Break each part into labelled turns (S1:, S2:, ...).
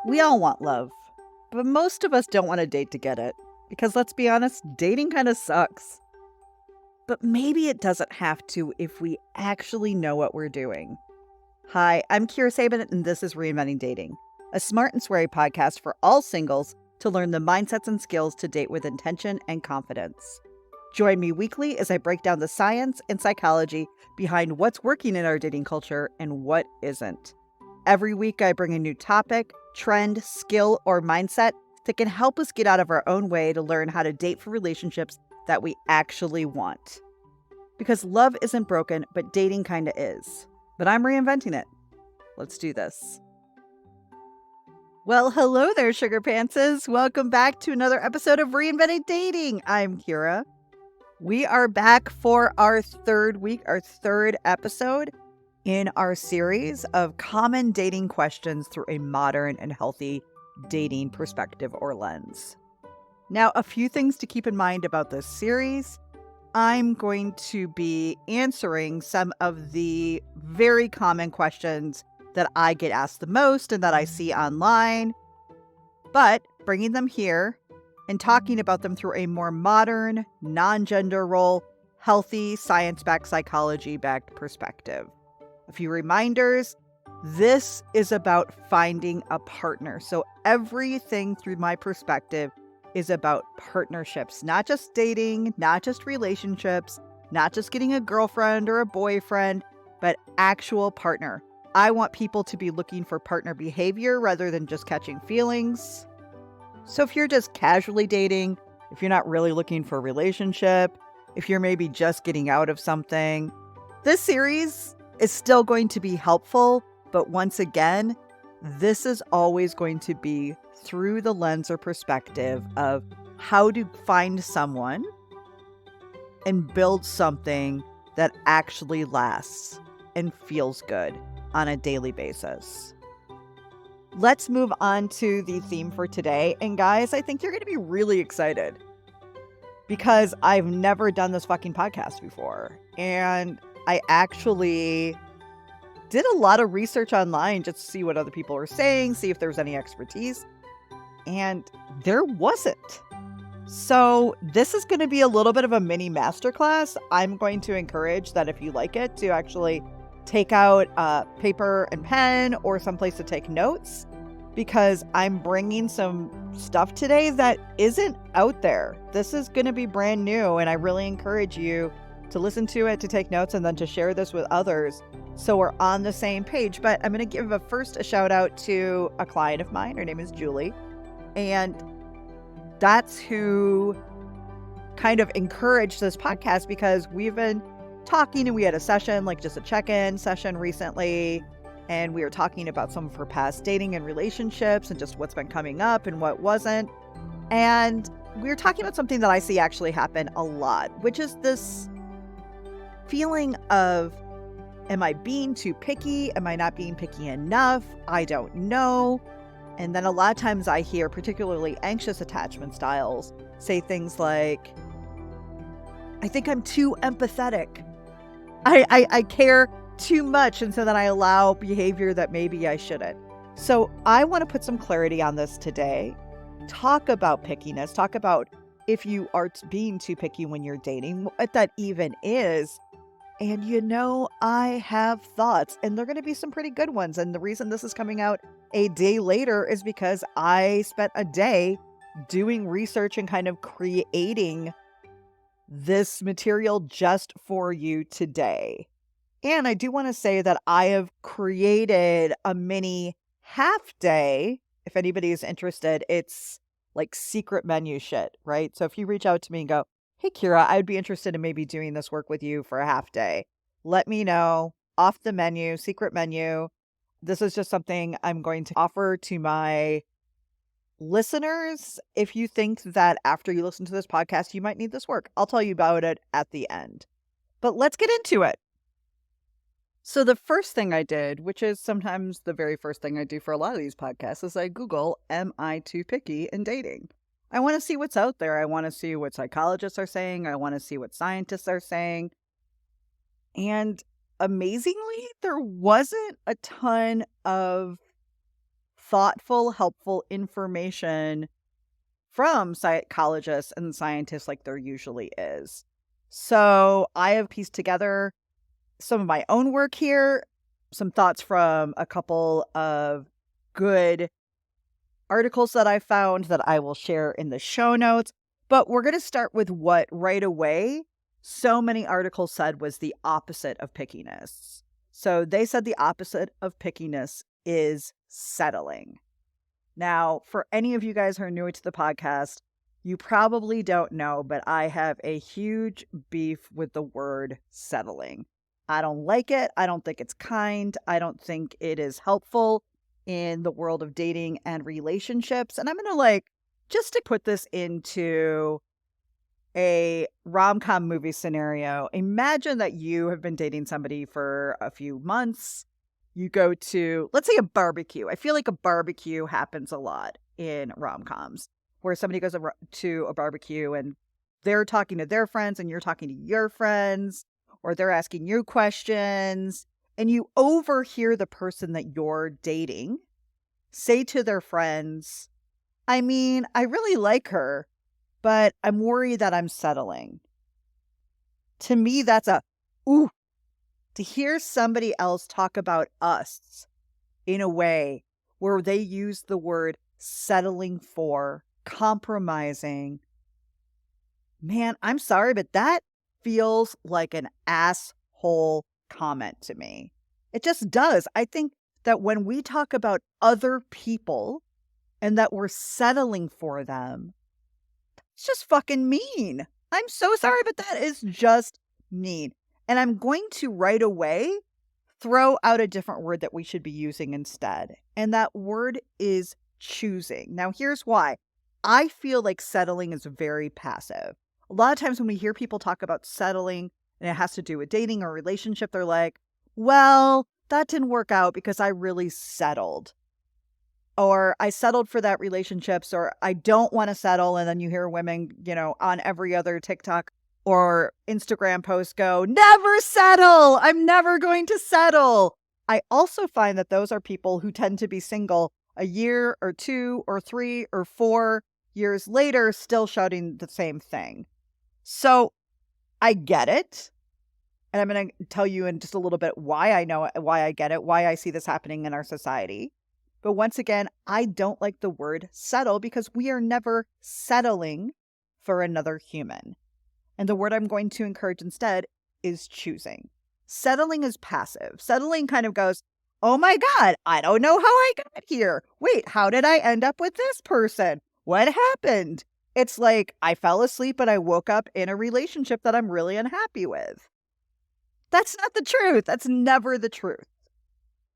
S1: We all want love, but most of us don't want to date to get it. Because let's be honest, dating kind of sucks. But maybe it doesn't have to if we actually know what we're doing. Hi, I'm Kira Sabin, and this is Reinventing Dating, a smart and sweary podcast for all singles to learn the mindsets and skills to date with intention and confidence. Join me weekly as I break down the science and psychology behind what's working in our dating culture and what isn't. Every week, I bring a new topic, trend, skill, or mindset that can help us get out of our own way to learn how to date for relationships that we actually want. Because love isn't broken, but dating kinda is. But I'm reinventing it. Let's do this. Well, hello there, sugar pantses. Welcome back to another episode of Reinventing Dating. I'm Kira. We are back for our third week, our third episode in our series of common dating questions through a modern and healthy dating perspective or lens. Now, a few things to keep in mind about this series. I'm going to be answering some of the very common questions that I get asked the most and that I see online, but bringing them here and talking about them through a more modern, non-gender role, healthy, science-backed, psychology-backed perspective. A few reminders. This is about finding a partner. So everything through my perspective is about partnerships, not just dating, not just relationships, not just getting a girlfriend or a boyfriend, but actual partner. I want people to be looking for partner behavior rather than just catching feelings. So if you're just casually dating, if you're not really looking for a relationship, if you're maybe just getting out of something, this series is still going to be helpful. But once again, this is always going to be through the lens or perspective of how to find someone and build something that actually lasts and feels good on a daily basis. Let's move on to the theme for today. And guys, I think you're going to be really excited because I've never done this fucking podcast before. And I actually did a lot of research online just to see what other people were saying, see if there was any expertise. And there wasn't. So this is going to be a little bit of a mini masterclass. I'm going to encourage that if you like it to actually take out paper and pen or someplace to take notes, because I'm bringing some stuff today that isn't out there. This is going to be brand new, and I really encourage you to listen to it, to take notes, and then to share this with others so we're on the same page. But I'm going to give a shout out to a client of mine. Her name is Julie. And that's who kind of encouraged this podcast, because we've been talking and we had a session, like just a check-in session recently. And we were talking about some of her past dating and relationships and just what's been coming up and what wasn't. And we were talking about something that I see actually happen a lot, which is this feeling of, am I being too picky? Am I not being picky enough? I don't know. And then a lot of times I hear particularly anxious attachment styles say things like, I think I'm too empathetic. I care too much, and so then I allow behavior that maybe I shouldn't. So I want to put some clarity on this today. Talk about pickiness. Talk about if you are being too picky when you're dating, what that even is. And I have thoughts, and they're going to be some pretty good ones. And the reason this is coming out a day later is because I spent a day doing research and kind of creating this material just for you today. And I do want to say that I have created a mini half day. If anybody is interested, it's like secret menu shit, right? So if you reach out to me and go, hey, Kira, I'd be interested in maybe doing this work with you for a half day, let me know. Off the menu, secret menu. This is just something I'm going to offer to my listeners. If you think that after you listen to this podcast, you might need this work, I'll tell you about it at the end. But let's get into it. So the first thing I did, which is sometimes the very first thing I do for a lot of these podcasts, is I Google, am I too picky in dating? I want to see what's out there. I want to see what psychologists are saying. I want to see what scientists are saying. And amazingly, there wasn't a ton of thoughtful, helpful information from psychologists and scientists like there usually is. So I have pieced together some of my own work here, some thoughts from a couple of good articles that I found that I will share in the show notes. But we're going to start with what right away so many articles said was the opposite of pickiness. So they said the opposite of pickiness is settling. Now, for any of you guys who are new to the podcast, you probably don't know, but I have a huge beef with the word settling. I don't like it. I don't think it's kind. I don't think it is helpful in the world of dating and relationships. And I'm going to just to put this into a rom-com movie scenario, imagine that you have been dating somebody for a few months. You go to, let's say, a barbecue. I feel like a barbecue happens a lot in rom-coms where somebody goes to a barbecue and they're talking to their friends and you're talking to your friends, or they're asking you questions, and you overhear the person that you're dating say to their friends, I mean, I really like her, but I'm worried that I'm settling. To me, that's ooh. To hear somebody else talk about us in a way where they use the word settling for, compromising, man, I'm sorry, but that feels like an asshole comment to me. It just does. I think that when we talk about other people and that we're settling for them, it's just fucking mean. I'm so sorry, but that is just mean. And I'm going to right away throw out a different word that we should be using instead. And that word is choosing. Now, here's why. I feel like settling is very passive. A lot of times when we hear people talk about settling and it has to do with dating or relationship, they're like, well, that didn't work out because I really settled. Or I settled for that relationship, or I don't want to settle. And then you hear women, on every other TikTok or Instagram post go, never settle. I'm never going to settle. I also find that those are people who tend to be single a year or 2 or 3 or 4 years later, still shouting the same thing. So I get it. And I'm going to tell you in just a little bit why I know it, why I get it, why I see this happening in our society. But once again, I don't like the word settle because we are never settling for another human. And the word I'm going to encourage instead is choosing. Settling is passive. Settling kind of goes, oh my God, I don't know how I got here. Wait, how did I end up with this person? What happened? It's like I fell asleep and I woke up in a relationship that I'm really unhappy with. That's not the truth. That's never the truth.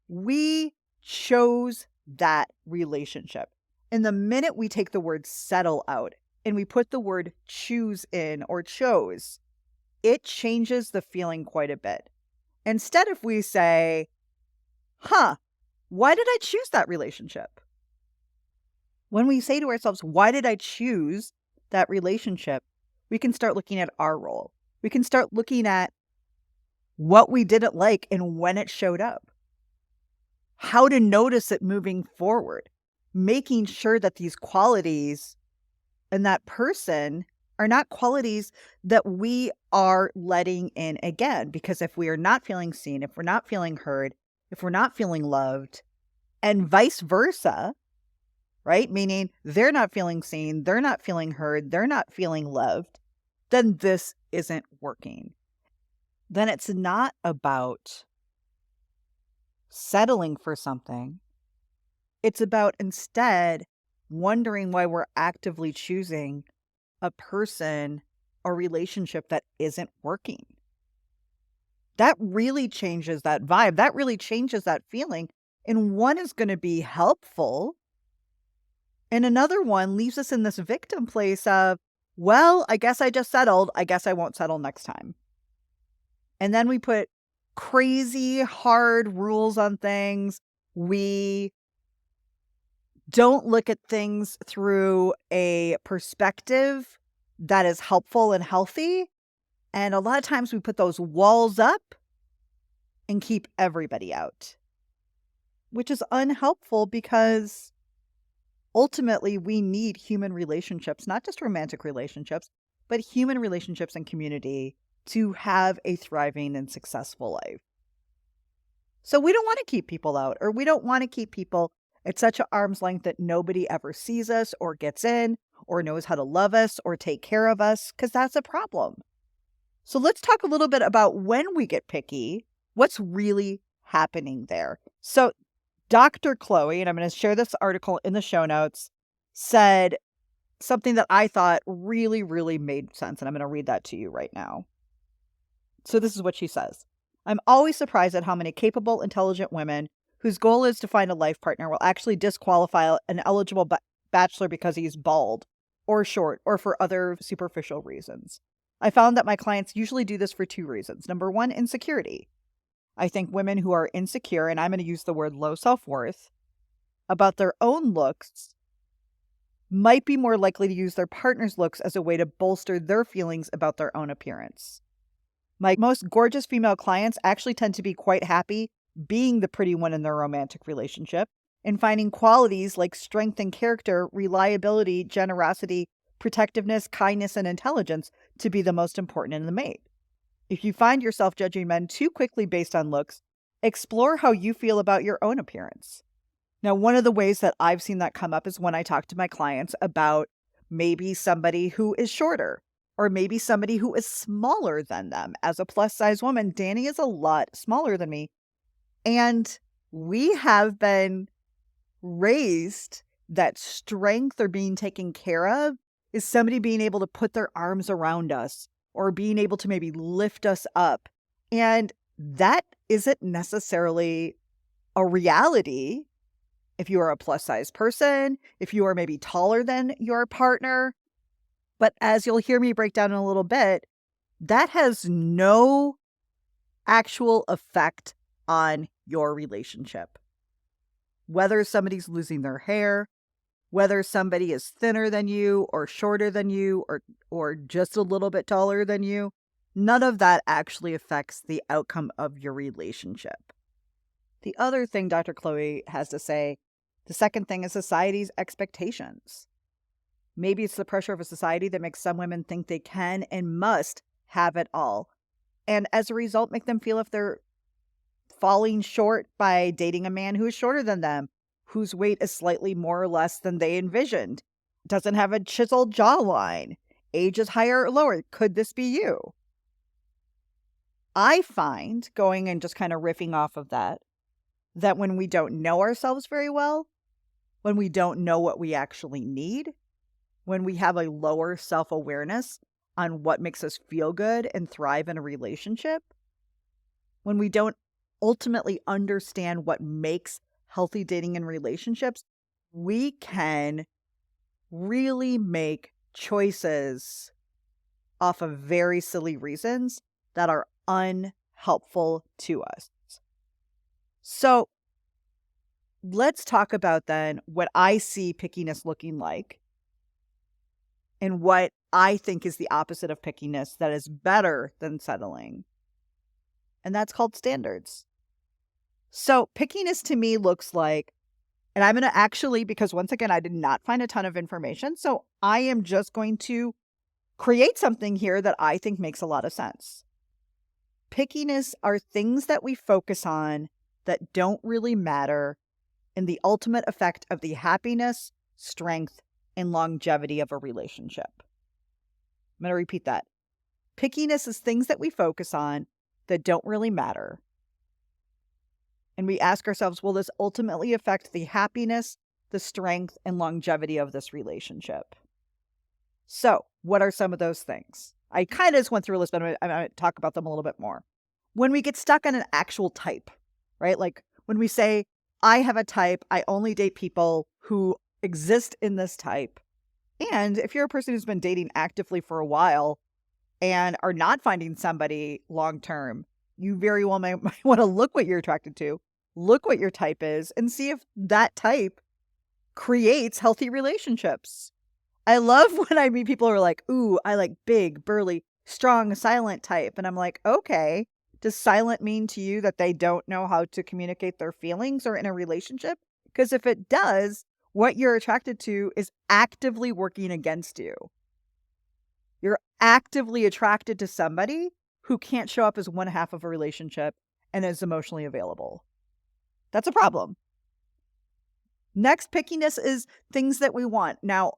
S1: We chose that relationship. And the minute we take the word settle out and we put the word choose in or chose, it changes the feeling quite a bit. Instead, if we say, why did I choose that relationship? When we say to ourselves, why did I choose that relationship? We can start looking at our role. We can start looking at what we didn't like and when it showed up. How to notice it moving forward. Making sure that these qualities and that person are not qualities that we are letting in again. Because if we are not feeling seen, if we're not feeling heard, if we're not feeling loved, and vice versa, right? Meaning they're not feeling seen, they're not feeling heard, they're not feeling loved, then this isn't working. Then it's not about settling for something. It's about instead wondering why we're actively choosing a person or relationship that isn't working. That really changes that vibe. That really changes that feeling. And one is going to be helpful. And another one leaves us in this victim place of, well, I guess I just settled. I guess I won't settle next time. And then we put crazy hard rules on things. We don't look at things through a perspective that is helpful and healthy. And a lot of times we put those walls up and keep everybody out. which is unhelpful because ultimately we need human relationships, not just romantic relationships, but human relationships and community to have a thriving and successful life. So we don't want to keep people out, or we don't want to keep people at such an arm's length that nobody ever sees us or gets in or knows how to love us or take care of us, because that's a problem. So let's talk a little bit about when we get picky, what's really happening there. So Dr. Chloe, and I'm going to share this article in the show notes, said something that I thought really, really made sense. And I'm going to read that to you right now. So this is what she says. I'm always surprised at how many capable, intelligent women whose goal is to find a life partner will actually disqualify an eligible bachelor because he's bald or short or for other superficial reasons. I found that my clients usually do this for two reasons. Number one, insecurity. I think women who are insecure, and I'm going to use the word low self-worth, about their own looks might be more likely to use their partner's looks as a way to bolster their feelings about their own appearance. My most gorgeous female clients actually tend to be quite happy being the pretty one in their romantic relationship and finding qualities like strength and character, reliability, generosity, protectiveness, kindness, and intelligence to be the most important in the mate. If you find yourself judging men too quickly based on looks, explore how you feel about your own appearance. Now, one of the ways that I've seen that come up is when I talk to my clients about maybe somebody who is shorter or maybe somebody who is smaller than them. As a plus size woman, Danny is a lot smaller than me. And we have been raised that strength or being taken care of is somebody being able to put their arms around us or being able to maybe lift us up. And that isn't necessarily a reality if you are a plus size person, if you are maybe taller than your partner. But as you'll hear me break down in a little bit, that has no actual effect on your relationship. Whether somebody's losing their hair, whether somebody is thinner than you or shorter than you or just a little bit taller than you, none of that actually affects the outcome of your relationship. The other thing Dr. Chloe has to say, the second thing is society's expectations. Maybe it's the pressure of a society that makes some women think they can and must have it all. And as a result, make them feel if they're falling short by dating a man who is shorter than them, whose weight is slightly more or less than they envisioned, doesn't have a chiseled jawline, age is higher or lower. Could this be you? I find, going and just kind of riffing off of that when we don't know ourselves very well, when we don't know what we actually need, when we have a lower self-awareness on what makes us feel good and thrive in a relationship, when we don't ultimately understand what makes healthy dating and relationships, we can really make choices off of very silly reasons that are unhelpful to us. So let's talk about then what I see pickiness looking like and what I think is the opposite of pickiness that is better than settling. And that's called standards. So pickiness to me looks like, and I'm going to actually, because once again, I did not find a ton of information. So I am just going to create something here that I think makes a lot of sense. Pickiness are things that we focus on that don't really matter in the ultimate effect of the happiness, strength, and longevity of a relationship. I'm going to repeat that. Pickiness is things that we focus on that don't really matter. And we ask ourselves, will this ultimately affect the happiness, the strength, and longevity of this relationship? So, what are some of those things? I kind of just went through a list, but I'm going to talk about them a little bit more. When we get stuck on an actual type, right? Like when we say, I have a type, I only date people who exist in this type. And if you're a person who's been dating actively for a while and are not finding somebody long-term, you very well might want to look what you're attracted to, look what your type is, and see if that type creates healthy relationships. I love when I meet people who are like, ooh, I like big, burly, strong, silent type. And I'm like, okay, Does silent mean to you that they don't know how to communicate their feelings or in a relationship? Because if it does, what you're attracted to is actively working against you. You're actively attracted to somebody who can't show up as one half of a relationship and is emotionally available. That's a problem. Next, pickiness is things that we want. Now,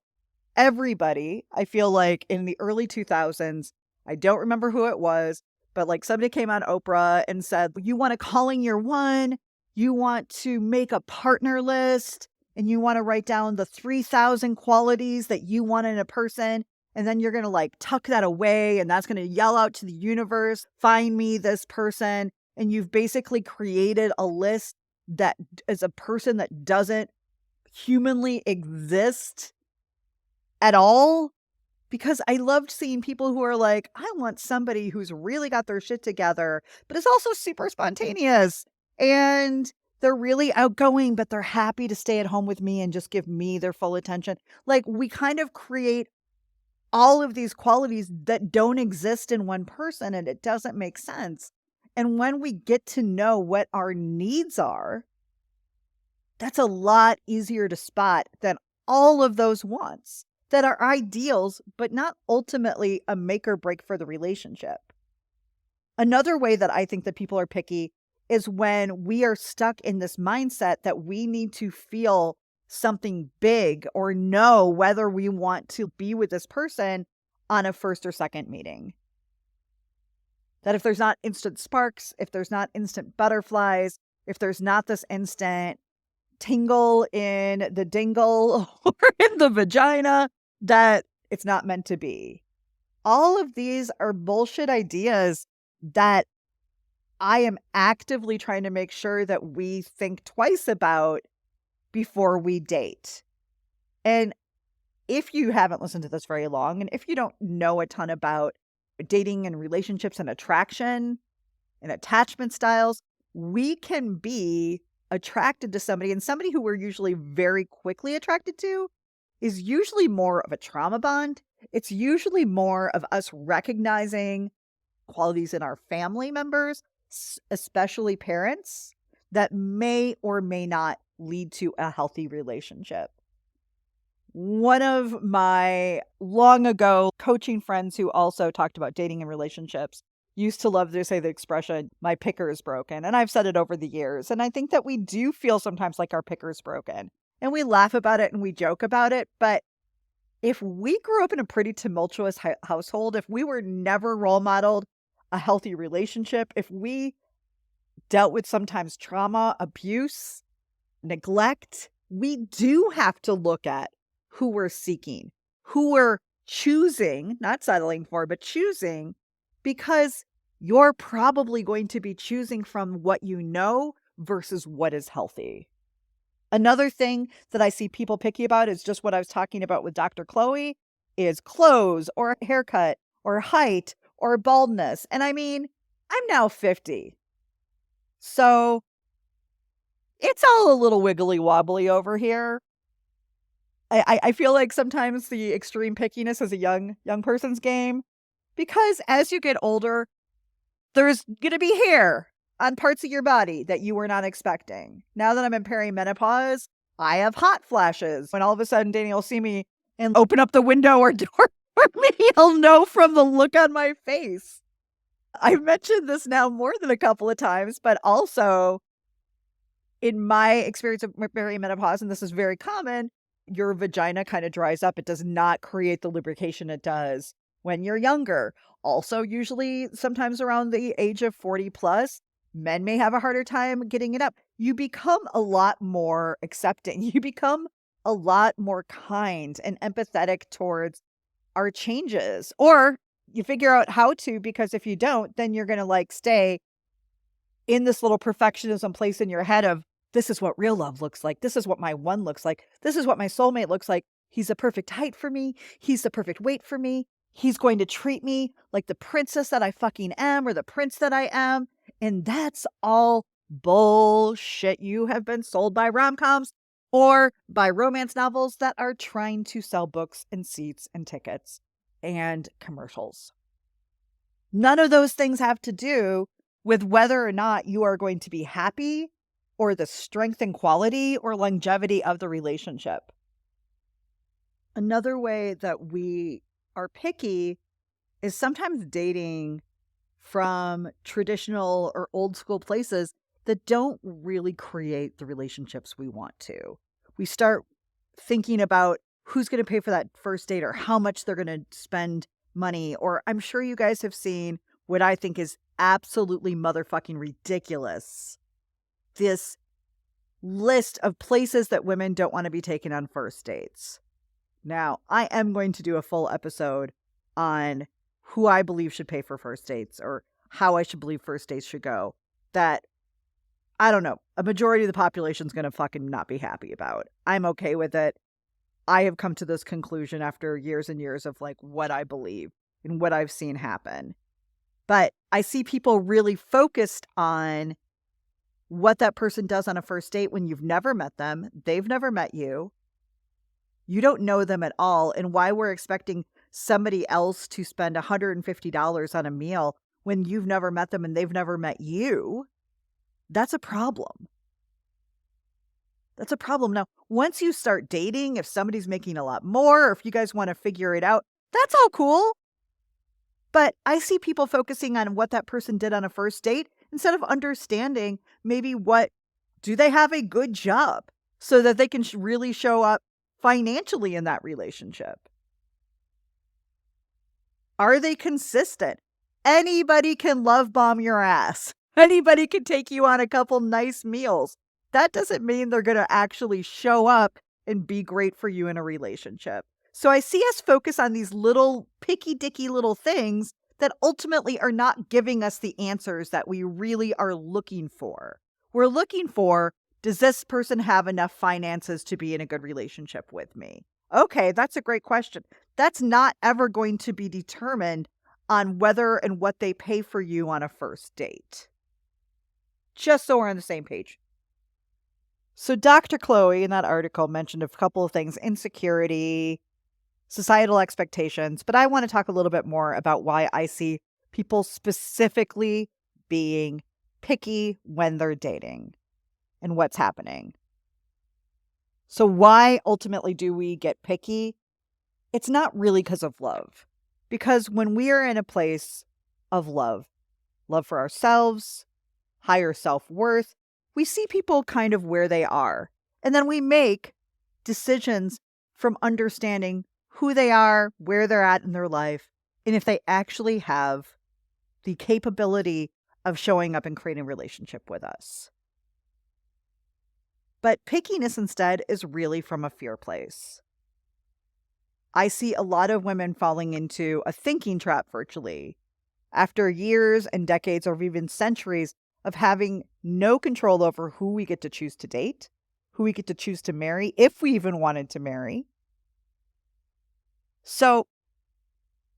S1: everybody, I feel like in the early 2000s, I don't remember who it was, but like somebody came on Oprah and said, you want to calling your one, you want to make a partner list, and you want to write down the 3,000 qualities that you want in a person. And then you're going to like tuck that away, and that's going to yell out to the universe, find me this person. And you've basically created a list that is a person that doesn't humanly exist at all. Because I loved seeing people who are like, I want somebody who's really got their shit together, but is also super spontaneous. And they're really outgoing, but they're happy to stay at home with me and just give me their full attention. Like, we kind of create all of these qualities that don't exist in one person, and it doesn't make sense. And when we get to know what our needs are, that's a lot easier to spot than all of those wants that are ideals, but not ultimately a make or break for the relationship. Another way that I think that people are picky is when we are stuck in this mindset that we need to feel something big or know whether we want to be with this person on a first or second meeting. That if there's not instant sparks, if there's not instant butterflies, if there's not this instant tingle in the dingle or in the vagina, that it's not meant to be. All of these are bullshit ideas that I am actively trying to make sure that we think twice about before we date. And if you haven't listened to this very long, and if you don't know a ton about dating and relationships and attraction and attachment styles, we can be attracted to somebody, and somebody who we're usually very quickly attracted to is usually more of a trauma bond. It's usually more of us recognizing qualities in our family members, especially parents, that may or may not lead to a healthy relationship. One of my long ago coaching friends who also talked about dating and relationships used to love to say the expression, my picker is broken. And I've said it over the years. And I think that we do feel sometimes like our picker is broken. And we laugh about it and we joke about it. But if we grew up in a pretty tumultuous household, if we were never role modeled a healthy relationship, if we dealt with sometimes trauma, abuse, neglect, we do have to look at who we're seeking, who we're choosing, not settling for, but choosing, because you're probably going to be choosing from what you know versus what is healthy. Another thing that I see people picky about is just what I was talking about with Dr. Chloe, is clothes or haircut or height or baldness. And I mean, I'm now 50. So it's all a little wiggly wobbly over here. I feel like sometimes the extreme pickiness is a young person's game, because as you get older, there's going to be hair on parts of your body that you were not expecting. Now that I'm in perimenopause, I have hot flashes. When all of a sudden Danny will see me and open up the window or door for me, he'll know from the look on my face. I've mentioned this now more than a couple of times, but also in my experience of perimenopause, and this is very common, your vagina kind of dries up. It does not create the lubrication it does when you're younger. Also, usually sometimes around the age of 40 plus, men may have a harder time getting it up. You become a lot more accepting. You become a lot more kind and empathetic towards our changes, or you figure out how to, because if you don't, then you're going to like stay in this little perfectionism place in your head of, this is what real love looks like. This is what my one looks like. This is what my soulmate looks like. He's the perfect height for me. He's the perfect weight for me. He's going to treat me like the princess that I fucking am, or the prince that I am. And that's all bullshit. You have been sold by rom-coms or by romance novels that are trying to sell books and seats and tickets and commercials. None of those things have to do with whether or not you are going to be happy or the strength and quality or longevity of the relationship. Another way that we are picky is sometimes dating from traditional or old school places that don't really create the relationships we want to. We start thinking about who's going to pay for that first date or how much they're going to spend money. Or I'm sure you guys have seen what I think is absolutely motherfucking ridiculous. This list of places that women don't want to be taken on first dates. Now, I am going to do a full episode on who I believe should pay for first dates or how I should believe first dates should go. That, I don't know, a majority of the population is going to fucking not be happy about. I'm okay with it. I have come to this conclusion after years and years of like what I believe and what I've seen happen. But I see people really focused on what that person does on a first date when you've never met them. They've never met you. You don't know them at all. And why we're expecting somebody else to spend $150 on a meal when you've never met them and they've never met you. That's a problem. That's a problem. Now, once you start dating, if somebody's making a lot more, or if you guys want to figure it out, that's all cool. But I see people focusing on what that person did on a first date instead of understanding maybe do they have a good job so that they can really show up financially in that relationship. Are they consistent? Anybody can love bomb your ass. Anybody can take you on a couple nice meals. That doesn't mean they're going to actually show up and be great for you in a relationship. So I see us focus on these little picky-dicky little things that ultimately are not giving us the answers that we really are looking for. We're looking for, does this person have enough finances to be in a good relationship with me? Okay, that's a great question. That's not ever going to be determined on whether and what they pay for you on a first date. Just so we're on the same page. So Dr. Chloe in that article mentioned a couple of things, insecurity, societal expectations, but I want to talk a little bit more about why I see people specifically being picky when they're dating and what's happening. So why ultimately do we get picky? It's not really because of love. Because when we are in a place of love for ourselves, higher self-worth, we see people kind of where they are. And then we make decisions from understanding who they are, where they're at in their life, and if they actually have the capability of showing up and creating a relationship with us. But pickiness instead is really from a fear place. I see a lot of women falling into a thinking trap virtually after years and decades or even centuries of having no control over who we get to choose to date, who we get to choose to marry, if we even wanted to marry. So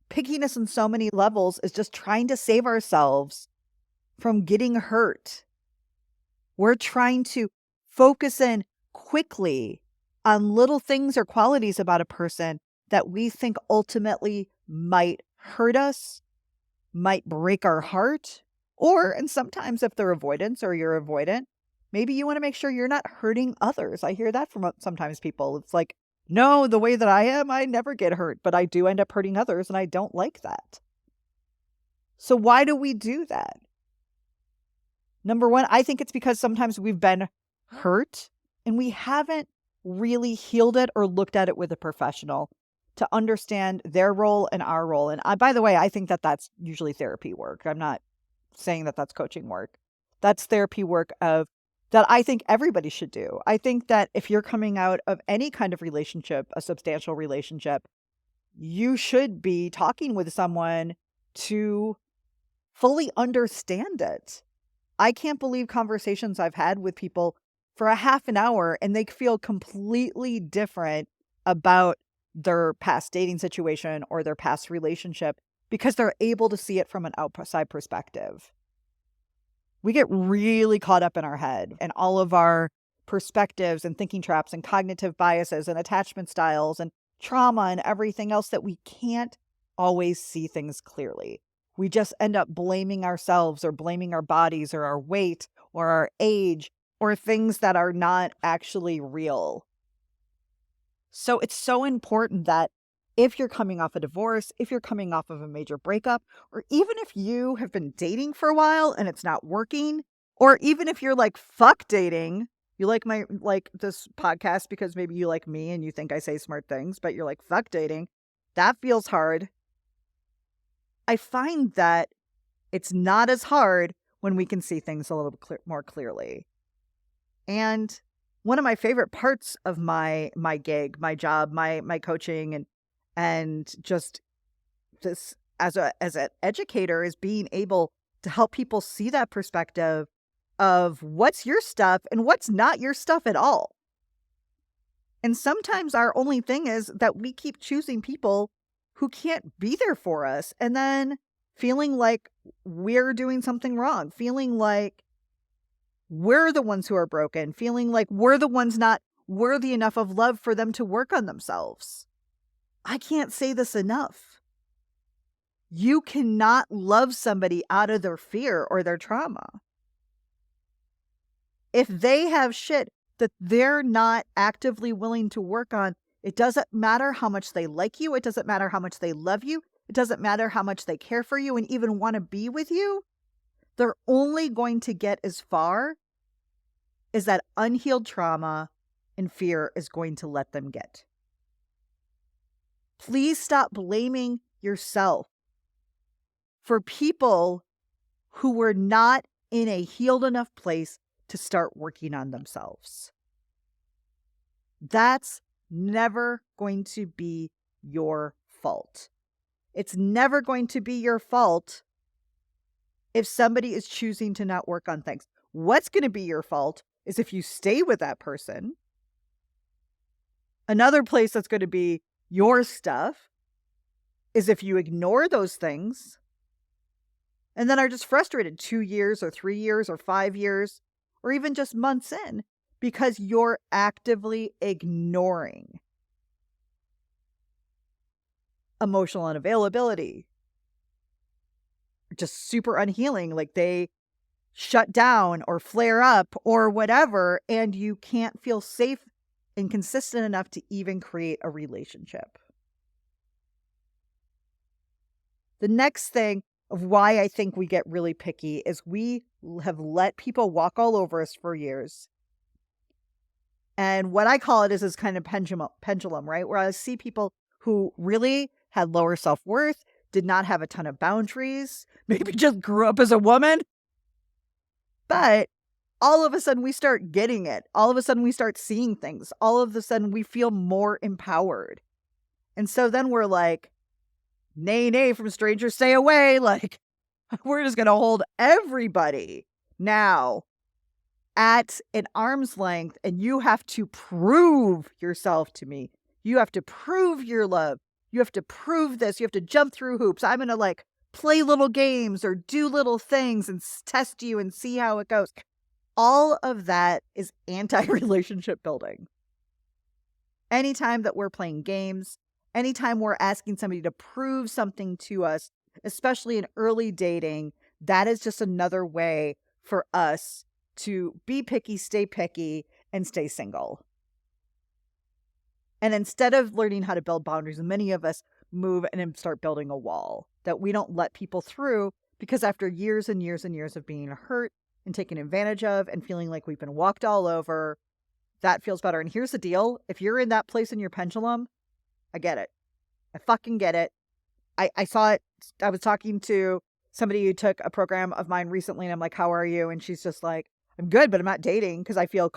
S1: pickiness on so many levels is just trying to save ourselves from getting hurt. We're trying to focus in quickly on little things or qualities about a person that we think ultimately might hurt us, might break our heart, and sometimes if they're avoidance or you're avoidant, maybe you want to make sure you're not hurting others. I hear that from sometimes people. It's like, no, the way that I am, I never get hurt, but I do end up hurting others and I don't like that. So why do we do that? Number one, I think it's because sometimes we've been hurt and we haven't really healed it or looked at it with a professional to understand their role and our role. And by the way, I think that that's usually therapy work. I'm not saying that that's coaching work. That's therapy work that I think everybody should do. I think that if you're coming out of any kind of relationship, a substantial relationship, you should be talking with someone to fully understand it. I can't believe conversations I've had with people for a half an hour and they feel completely different about their past dating situation or their past relationship because they're able to see it from an outside perspective. We get really caught up in our head and all of our perspectives and thinking traps and cognitive biases and attachment styles and trauma and everything else that we can't always see things clearly. we just end up blaming ourselves or blaming our bodies or our weight or our age or things that are not actually real. So it's so important that if you're coming off a divorce, if you're coming off of a major breakup, or even if you have been dating for a while and it's not working, or even if you're like, fuck dating, you like this podcast because maybe you like me and you think I say smart things, but you're like, fuck dating. That feels hard. I find that it's not as hard when we can see things a little bit more clearly. And one of my favorite parts of my gig, my job, my coaching and just this as an educator is being able to help people see that perspective of what's your stuff and what's not your stuff at all. And sometimes our only thing is that we keep choosing people who can't be there for us and then feeling like we're doing something wrong, feeling like we're the ones who are broken, feeling like we're the ones not worthy enough of love for them to work on themselves. I can't say this enough. You cannot love somebody out of their fear or their trauma. If they have shit that they're not actively willing to work on, it doesn't matter how much they like you. It doesn't matter how much they love you. It doesn't matter how much they care for you and even want to be with you. They're only going to get as far as that unhealed trauma and fear is going to let them get. Please stop blaming yourself for people who were not in a healed enough place to start working on themselves. That's never going to be your fault. It's never going to be your fault if somebody is choosing to not work on things. What's going to be your fault is if you stay with that person. Another place that's going to be your stuff is if you ignore those things and then are just frustrated 2 years or 3 years or 5 years or even just months in because you're actively ignoring emotional unavailability, just super unhealing, like they shut down or flare up or whatever, and you can't feel safe and consistent enough to even create a relationship. The next thing of why I think we get really picky is we have let people walk all over us for years. And what I call it is this kind of pendulum, right? Where I see people who really had lower self-worth, did not have a ton of boundaries, maybe just grew up as a woman. But all of a sudden we start getting it. All of a sudden we start seeing things. All of a sudden we feel more empowered. And so then we're like, nay, nay, from strangers stay away. Like, we're just going to hold everybody now at an arm's length, and you have to prove yourself to me. You have to prove your love. You have to prove this. You have to jump through hoops. I'm going to like play little games or do little things and test you and see how it goes. All of that is anti-relationship building. Anytime that we're playing games, anytime we're asking somebody to prove something to us, especially in early dating, that is just another way for us to be picky, and stay single. And instead of learning how to build boundaries, many of us move and start building a wall that we don't let people through because after years and years and years of being hurt and taken advantage of and feeling like we've been walked all over, that feels better. And here's the deal. If you're in that place in your pendulum, I get it. I fucking get it. I saw it. I was talking to somebody who took a program of mine recently and I'm like, how are you? And she's just like, I'm good, but I'm not dating because I feel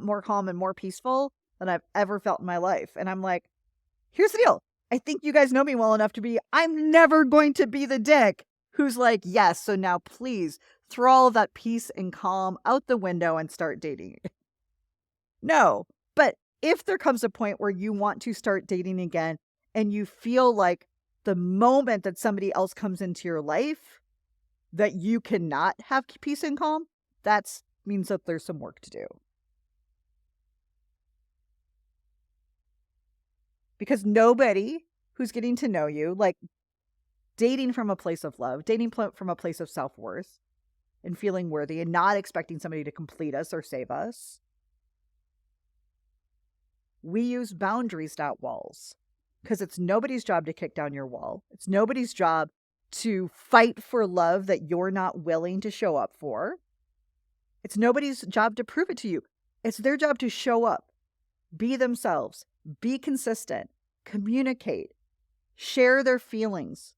S1: more calm and more peaceful than I've ever felt in my life. And I'm like, here's the deal. I think you guys know me well enough to be, I'm never going to be the dick who's like, yes, so now please throw all of that peace and calm out the window and start dating. No, but if there comes a point where you want to start dating again and you feel like the moment that somebody else comes into your life that you cannot have peace and calm, that means that there's some work to do. Because nobody who's getting to know you, like dating from a place of love, from a place of self-worth and feeling worthy and not expecting somebody to complete us or save us. We use boundaries, not walls, because it's nobody's job to kick down your wall. It's nobody's job to fight for love that you're not willing to show up for. It's nobody's job to prove it to you. It's their job to show up, be themselves, be consistent, communicate, share their feelings,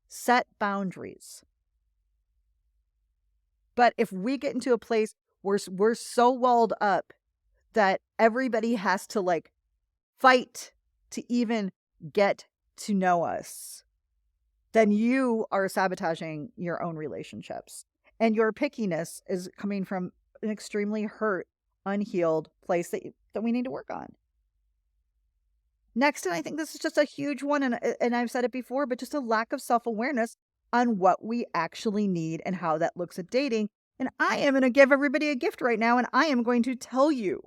S1: set boundaries. But if we get into a place where we're so walled up that everybody has to like fight to even get to know us, then you are sabotaging your own relationships. And your pickiness is coming from an extremely hurt, unhealed place that we need to work on. Next, and I think this is just a huge one, and I've said it before, but just a lack of self-awareness on what we actually need and how that looks at dating. And I am going to give everybody a gift right now, and I am going to tell you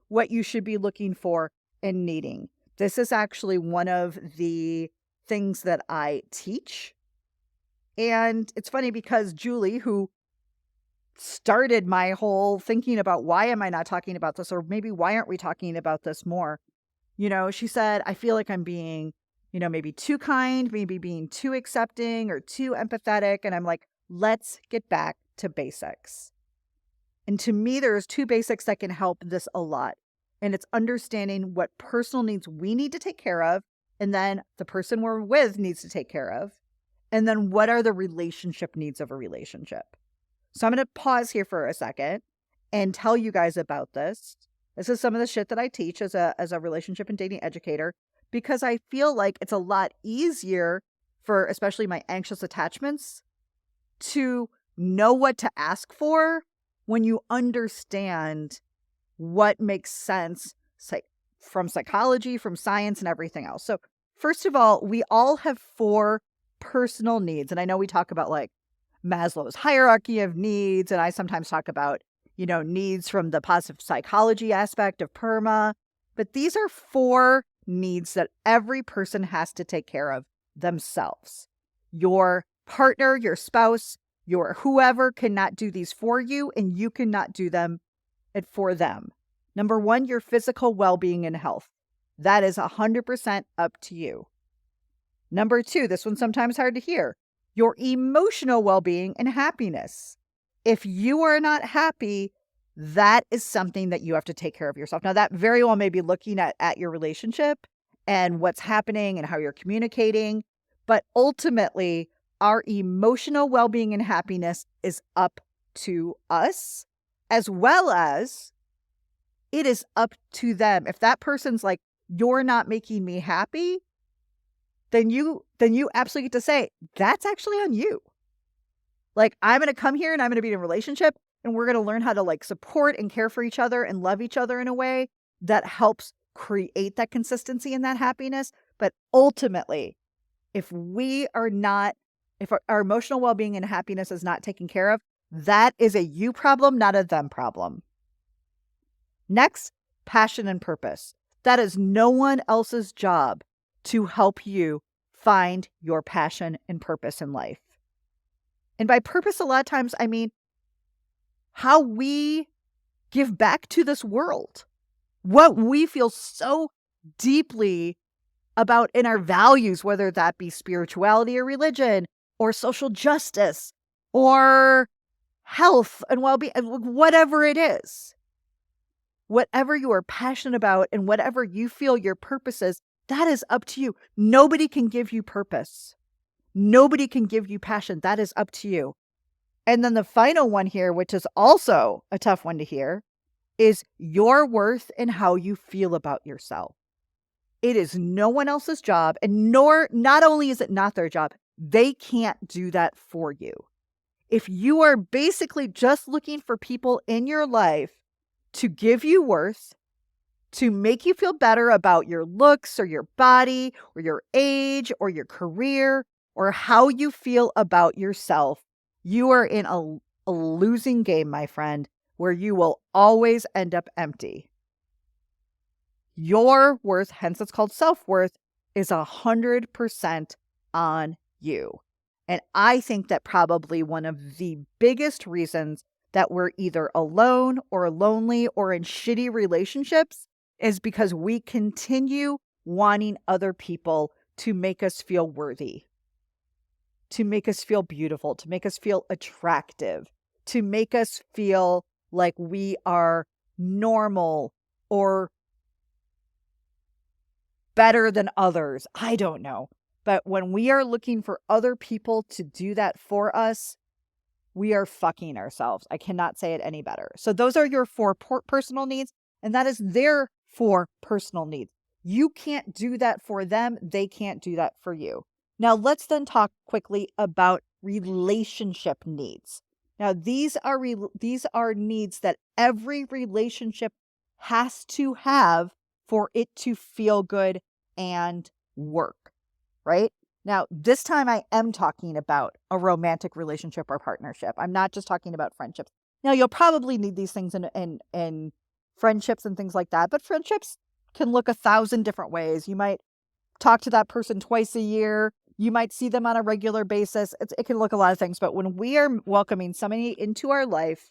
S1: what you should be looking for and needing. This is actually one of the things that I teach. And it's funny because Julie, who started my whole thinking about why am I not talking about this, or maybe why aren't we talking about this more? She said, I feel like I'm being, maybe too kind, maybe being too accepting or too empathetic. And I'm like, let's get back to basics. And to me, there's two basics that can help this a lot. And it's understanding what personal needs we need to take care of. And then the person we're with needs to take care of. And then what are the relationship needs of a relationship? So I'm going to pause here for a second and tell you guys about this. This is some of the shit that I teach as a relationship and dating educator, because I feel like it's a lot easier for especially my anxious attachments to know what to ask for when you understand what makes sense from psychology, from science, and everything else. So first of all, we all have 4 personal needs. And I know we talk about like Maslow's hierarchy of needs, and I sometimes talk about needs from the positive psychology aspect of PERMA. But these are 4 needs that every person has to take care of themselves. Your partner, your spouse, your whoever cannot do these for you, and you cannot do them for them. Number 1, your physical well-being and health. That is 100% up to you. Number 2, this one's sometimes hard to hear, your emotional well-being and happiness. If you are not happy, that is something that you have to take care of yourself. Now, that very well may be looking at your relationship and what's happening and how you're communicating. But ultimately, our emotional well-being and happiness is up to us, as well as it is up to them. If that person's like, you're not making me happy, then you absolutely get to say, that's actually on you. Like, I'm going to come here and I'm going to be in a relationship and we're going to learn how to like support and care for each other and love each other in a way that helps create that consistency and that happiness. But ultimately, if our emotional well-being and happiness is not taken care of, that is a you problem, not a them problem. Next, passion and purpose. That is no one else's job to help you find your passion and purpose in life. And by purpose, a lot of times, I mean how we give back to this world, what we feel so deeply about in our values, whether that be spirituality or religion or social justice or health and well-being, whatever it is. Whatever you are passionate about and whatever you feel your purpose is, that is up to you. Nobody can give you purpose. Nobody can give you passion. That is up to you. And then the final one here, which is also a tough one to hear, is your worth and how you feel about yourself. It is no one else's job, and not only is it not their job, they can't do that for you. If you are basically just looking for people in your life to give you worth, to make you feel better about your looks or your body or your age or your career or how you feel about yourself, you are in a losing game, my friend, where you will always end up empty. Your worth, hence it's called self-worth, is 100% on you. And I think that probably one of the biggest reasons that we're either alone or lonely or in shitty relationships is because we continue wanting other people to make us feel worthy, to make us feel beautiful, to make us feel attractive, to make us feel like we are normal or better than others. I don't know. But when we are looking for other people to do that for us, we are fucking ourselves. I cannot say it any better. So those are your 4 personal needs, and that is their 4 personal needs. You can't do that for them. They can't do that for you. Now, let's then talk quickly about relationship needs. Now, these are needs that every relationship has to have for it to feel good and work, right? Now, this time I am talking about a romantic relationship or partnership. I'm not just talking about friendships. Now, you'll probably need these things in friendships and things like that, but friendships can look 1,000 different ways. You might talk to that person twice a year. You might see them on a regular basis. It can look a lot of things, but when we are welcoming somebody into our life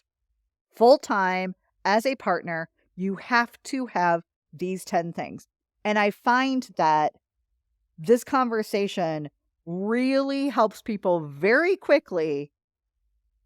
S1: full time as a partner, you have to have these 10 things. And I find that this conversation really helps people very quickly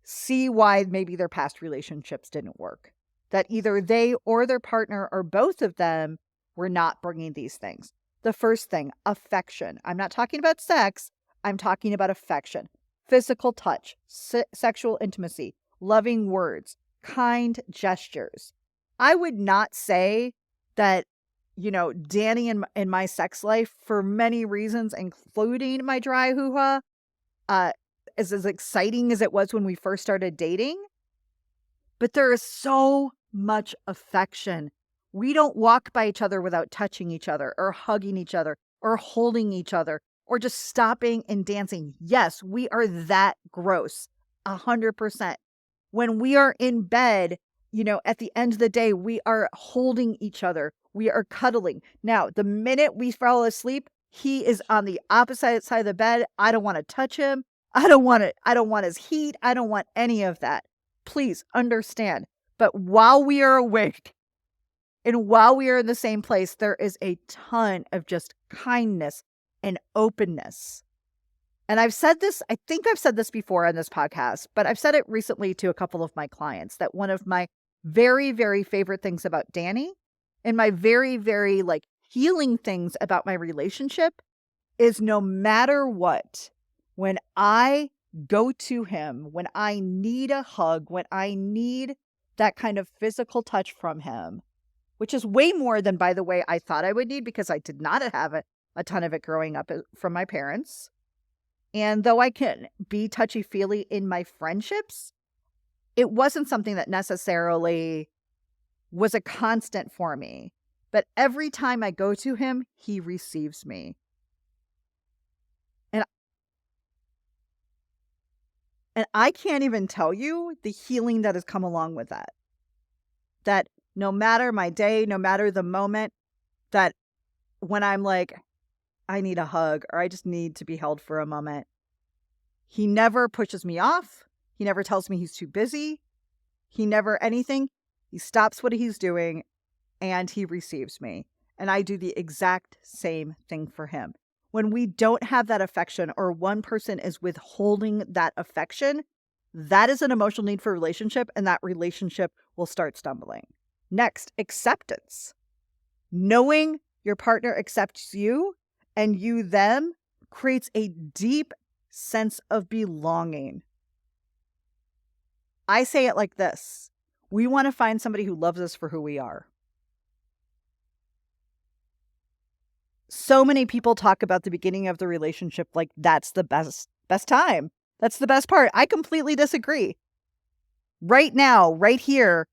S1: see why maybe their past relationships didn't work. That either they or their partner or both of them were not bringing these things. The first thing, affection. I'm not talking about sex. I'm talking about affection. Physical touch, sexual intimacy, loving words, kind gestures. I would not say that, Danny in my sex life, for many reasons, including my dry hoo-ha, is as exciting as it was when we first started dating. But there is so much affection. We don't walk by each other without touching each other or hugging each other or holding each other or just stopping and dancing. Yes, we are that gross, 100%. When we are in bed, at the end of the day, we are holding each other. We are cuddling. Now, the minute we fall asleep, he is on the opposite side of the bed. I don't want to touch him. I don't want it. I don't want his heat. I don't want any of that. Please understand. But while we are awake and while we are in the same place, there is a ton of just kindness and openness. And I've said this, I think I've said this before on this podcast, but I've said it recently to a couple of my clients that one of my very, very favorite things about Danny and my very, very healing things about my relationship is no matter what, when I go to him, when I need a hug, when I need that kind of physical touch from him, which is way more than, by the way, I thought I would need because I did not have a ton of it growing up from my parents. And though I can be touchy-feely in my friendships, it wasn't something that necessarily was a constant for me. But every time I go to him, he receives me. And I can't even tell you the healing that has come along with that. That no matter my day, no matter the moment, that when I'm like, I need a hug or I just need to be held for a moment, he never pushes me off. He never tells me he's too busy. He never anything. He stops what he's doing and he receives me. And I do the exact same thing for him. When we don't have that affection or one person is withholding that affection, that is an emotional need for a relationship, and that relationship will start stumbling. Next, acceptance. Knowing your partner accepts you and you them creates a deep sense of belonging. I say it like this. We want to find somebody who loves us for who we are. So many people talk about the beginning of the relationship like that's the best time. That's the best part. I completely disagree. Right now, right here,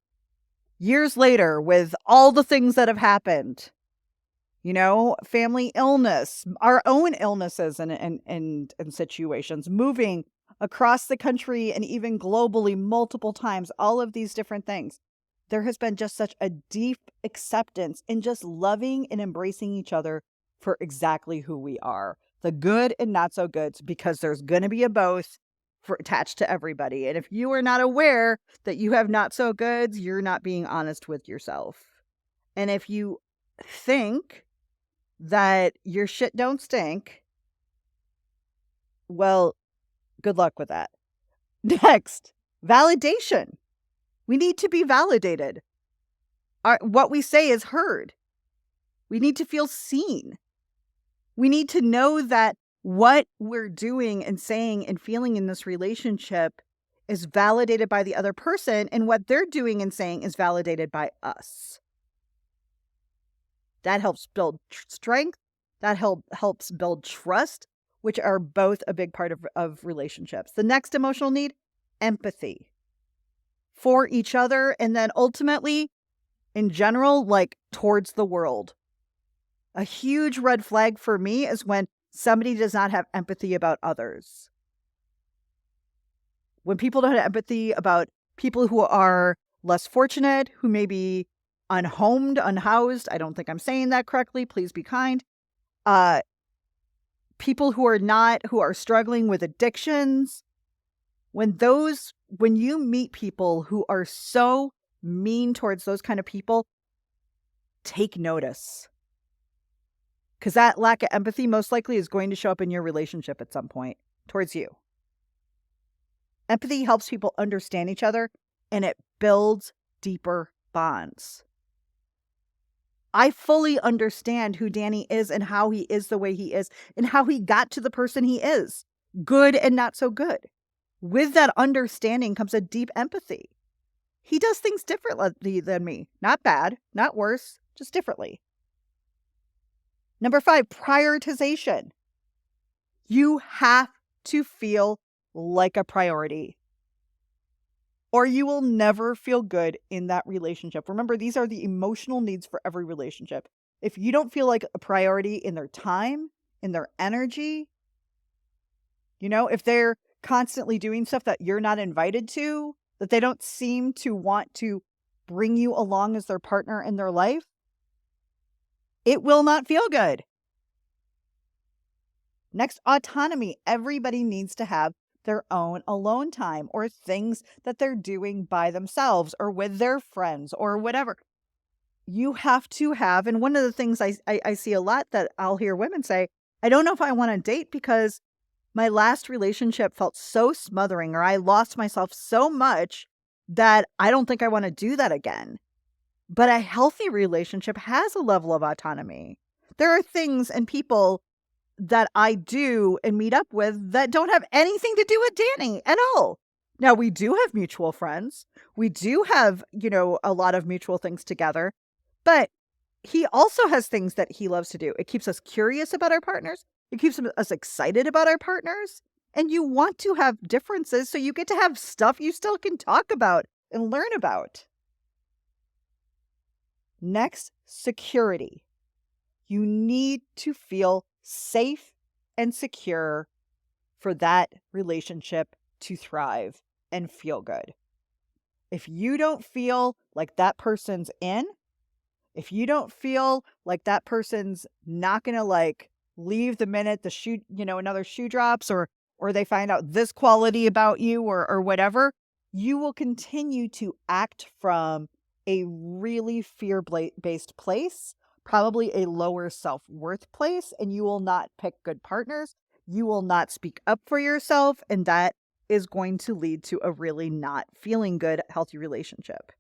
S1: years later, with all the things that have happened, family illness, our own illnesses and situations, moving across the country and even globally multiple times, all of these different things. There has been just such a deep acceptance in just loving and embracing each other for exactly who we are. the good and not so goods, because there's going to be a both attached to everybody. And if you are not aware that you have not so goods, you're not being honest with yourself. And if you think that your shit don't stink, well, good luck with that. Next, validation. We need to be validated. What we say is heard. We need to feel seen. We need to know that what we're doing and saying and feeling in this relationship is validated by the other person, and what they're doing and saying is validated by us. That helps build strength. That helps build trust, which are both a big part of relationships. The next emotional need, empathy for each other, and then ultimately, in general, like towards the world. A huge red flag for me is when somebody does not have empathy about others. When people don't have empathy about people who are less fortunate, who may be unhomed, unhoused. I don't think I'm saying that correctly. Please be kind. People who are struggling with addictions. When you meet people who are so mean towards those kind of people, take notice. Because that lack of empathy most likely is going to show up in your relationship at some point towards you. Empathy helps people understand each other, and it builds deeper bonds. I fully understand who Danny is and how he is the way he is and how he got to the person he is, good and not so good. With that understanding comes a deep empathy. He does things differently than me. Not bad, not worse, just differently. Number 5, prioritization. You have to feel like a priority, or you will never feel good in that relationship. Remember, these are the emotional needs for every relationship. If you don't feel like a priority in their time, in their energy, if they're constantly doing stuff that you're not invited to, that they don't seem to want to bring you along as their partner in their life, it will not feel good. Next, autonomy. Everybody needs to have their own alone time or things that they're doing by themselves or with their friends or whatever. You have to have, and one of the things I see a lot that I'll hear women say, I don't know if I want to date because my last relationship felt so smothering, or I lost myself so much that I don't think I want to do that again. But a healthy relationship has a level of autonomy. There are things and people that I do and meet up with that don't have anything to do with Danny at all. Now, we do have mutual friends. We do have, a lot of mutual things together. But he also has things that he loves to do. It keeps us curious about our partners. It keeps us excited about our partners. And you want to have differences so you get to have stuff you still can talk about and learn about. Next, security. You need to feel safe and secure for that relationship to thrive and feel good. If you don't feel like that person's in, if you don't feel like that person's not going to leave the minute the shoe, another shoe drops or they find out this quality about you or whatever, you will continue to act from a really fear-based place, probably a lower self-worth place, and you will not pick good partners. You will not speak up for yourself, and that is going to lead to a really not feeling good, healthy relationship.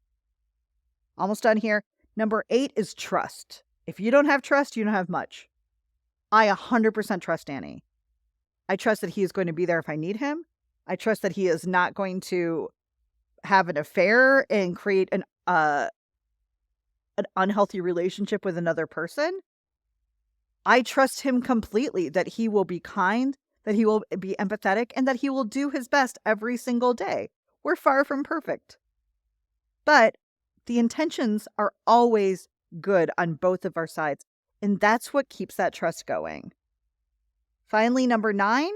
S1: Almost done here. Number 8 is trust. If you don't have trust, you don't have much. I 100% trust Danny. I trust that he is going to be there if I need him. I trust that he is not going to have an affair and create an unhealthy relationship with another person. I trust him completely that he will be kind, that he will be empathetic, and that he will do his best every single day. We're far from perfect. But the intentions are always good on both of our sides, and that's what keeps that trust going. Finally, number 9,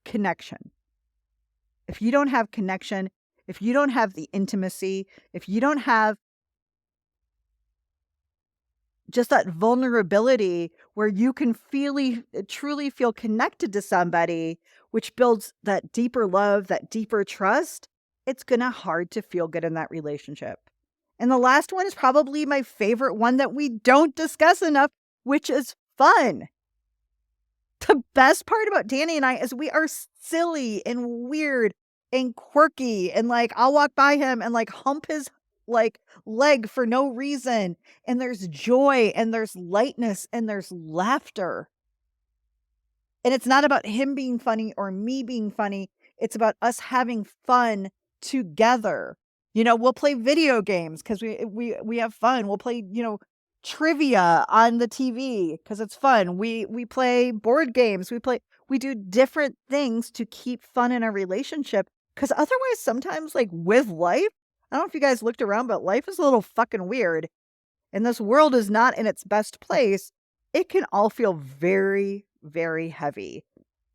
S1: connection. If you don't have connection, if you don't have the intimacy, if you don't have just that vulnerability where you can truly feel connected to somebody, which builds that deeper love, that deeper trust, it's going to hard to feel good in that relationship. And the last one is probably my favorite one that we don't discuss enough, which is fun. The best part about Danny and I is we are silly and weird and quirky, and like I'll walk by him and like hump his like leg for no reason, and there's joy and there's lightness and there's laughter. And it's not about him being funny or me being funny. It's about us having fun together. You know, we'll play video games because we have fun. We'll play, trivia on the TV because it's fun. We play board games. We do different things to keep fun in our relationship, because otherwise sometimes, like with life, I don't know if you guys looked around, but life is a little fucking weird and this world is not in its best place. It can all feel very, very heavy.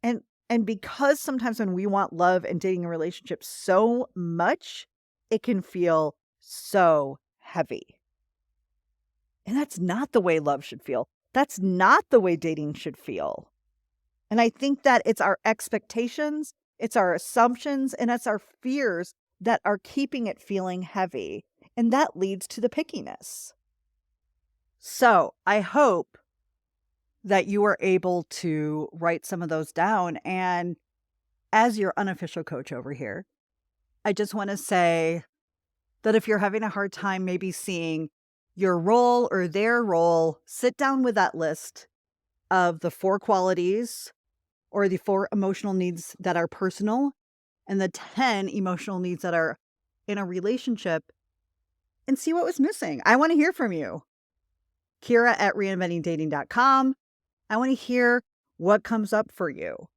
S1: And because sometimes when we want love and dating a relationship so much, it can feel so heavy. And that's not the way love should feel. That's not the way dating should feel. And I think that it's our expectations, it's our assumptions, and it's our fears that are keeping it feeling heavy. And that leads to the pickiness. So I hope that you are able to write some of those down. And as your unofficial coach over here, I just want to say that if you're having a hard time maybe seeing your role or their role, sit down with that list of the 4 qualities or the 4 emotional needs that are personal and the 10 emotional needs that are in a relationship, and see what was missing. I want to hear from you. Kira@reinventingdating.com. I want to hear what comes up for you.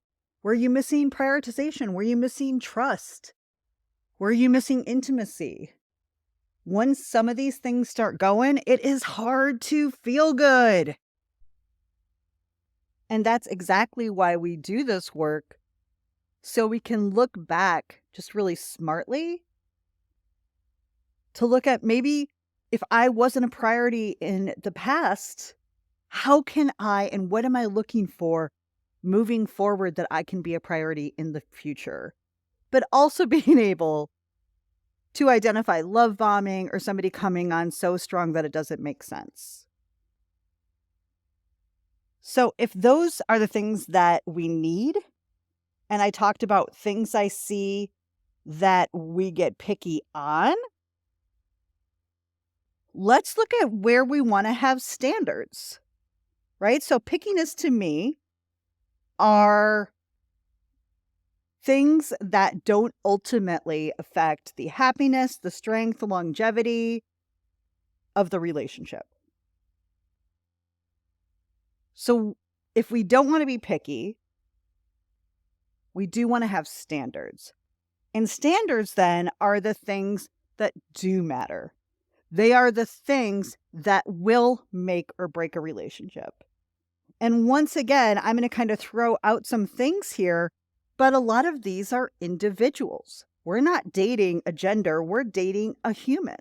S1: Were you missing prioritization? Were you missing trust? Were you missing intimacy? Once some of these things start going, it is hard to feel good. And that's exactly why we do this work, so we can look back just really smartly to look at maybe if I wasn't a priority in the past, how can I and what am I looking for moving forward that I can be a priority in the future? But also being able to identify love bombing or somebody coming on so strong that it doesn't make sense. So if those are the things that we need, and I talked about things I see that we get picky on, let's look at where we want to have standards, right? So pickiness to me are things that don't ultimately affect the happiness, the strength, the longevity of the relationship. So if we don't want to be picky, we do want to have standards. And standards then are the things that do matter. They are the things that will make or break a relationship. And once again, I'm going to kind of throw out some things here, but a lot of these are individuals. We're not dating a gender, we're dating a human.